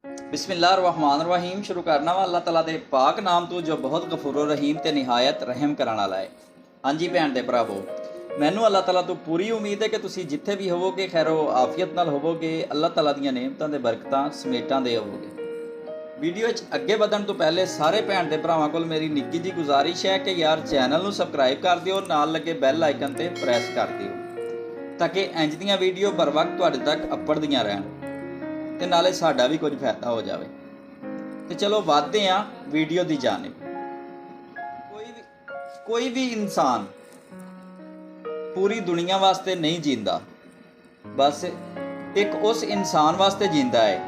बिस्मिल्लाहिर्रहमानिर्रहीम। शुरू करना वा अल्लाह तला दे पाक नाम तो जो बहुत गफूर रहीम ते निहायत रहम करने वाला है। हाँ जी भैन दे भरावो, मैनू अल्लाह तला तो पूरी उम्मीद है कि तुसी जिथे भी होवोगे खैरो आफियत नाल होवोगे, अल्लाह तला दीयां नेमतां ते बरकतां समेटां दे होवोगे। वीडियो अगे बढ़न तो पहले सारे भैन दे भरावां कोल मेरी निक्की जी गुजारिश है कि यार चैनल नू सबसक्राइब कर दिओ, नाल लगे बैल आइकन ते प्रैस कर दिओ ताकि इंज दीयां वीडियो बर वक्त तुहाडे तक अपड़दियां रहन ते नाले साडा भी कुछ फायदा हो जाए। तो चलो बढ़ते हैं वीडियो की जानिब। कोई भी इंसान पूरी दुनिया वास्ते नहीं जींदा, बस एक उस इंसान वास्ते जींदा है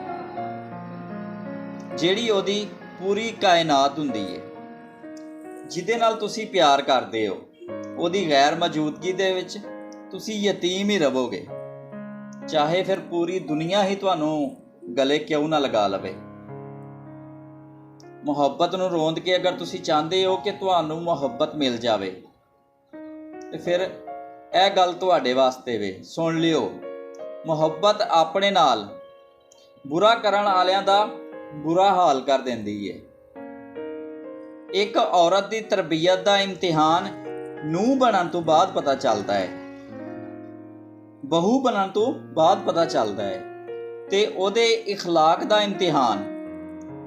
जिहड़ी ओदी पूरी कायनात हुंदी है, जिहदे नाल तुसी प्यार करदे हो। ओदी गैर मौजूदगी दे विच तुसी यतीम ही रहोगे, चाहे फिर पूरी दुनिया ही तुहानू गले क्यों ना लगा लवे। मुहब्बत नूं रोंद के अगर तुसी चाहते हो कि तुहानू मुहब्बत मिल जाए तो फिर यह गल तुहाडे वास्ते वे, सुन लियो। मुहब्बत अपने नाल बुरा करन वालियां दा बुरा हाल कर देंदी है। एक औरत की तरबियत का इम्तिहान नूंह बनन तो बाद पता चलता है, बहू बनन तो बाद पता चलता है, ते ओदे इखलाक का इम्तिहान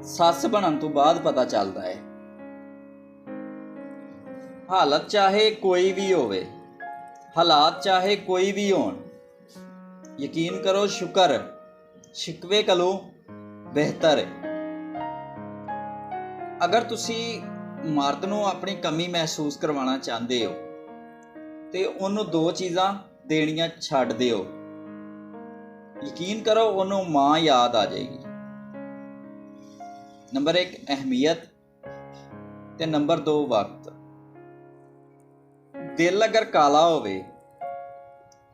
सस बनन तो बाद पता चलता है। हालत चाहे कोई भी होवे, हालात चाहे कोई भी होन, यकीन करो शुक्र शिकवे कलो बेहतर है। अगर तुसी मर्द नूं अपनी कमी महसूस करवाना चाहते हो तो उन्होंने दो चीज़ां देनियां छड्ड दिओ, यकीन करो उन्होंने माँ याद आ जाएगी। नंबर 1 अहमियत ते नंबर 2 वक्त। दिल अगर काला होवे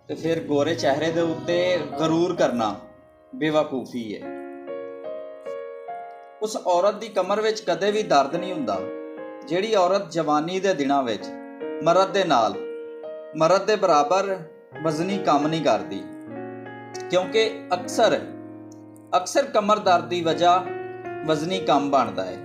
तो फिर गोरे चेहरे दे उत्ते गरूर करना बेवकूफ़ी है। उस औरत की कमर विच कदे भी दर्द नहीं हुंदा जिहड़ी औरत जवानी दे दिनां विच मर्द दे बराबर वजनी काम नहीं करती, क्योंकि अक्सर कमर दर्द की वजह वजनी कम बनता है।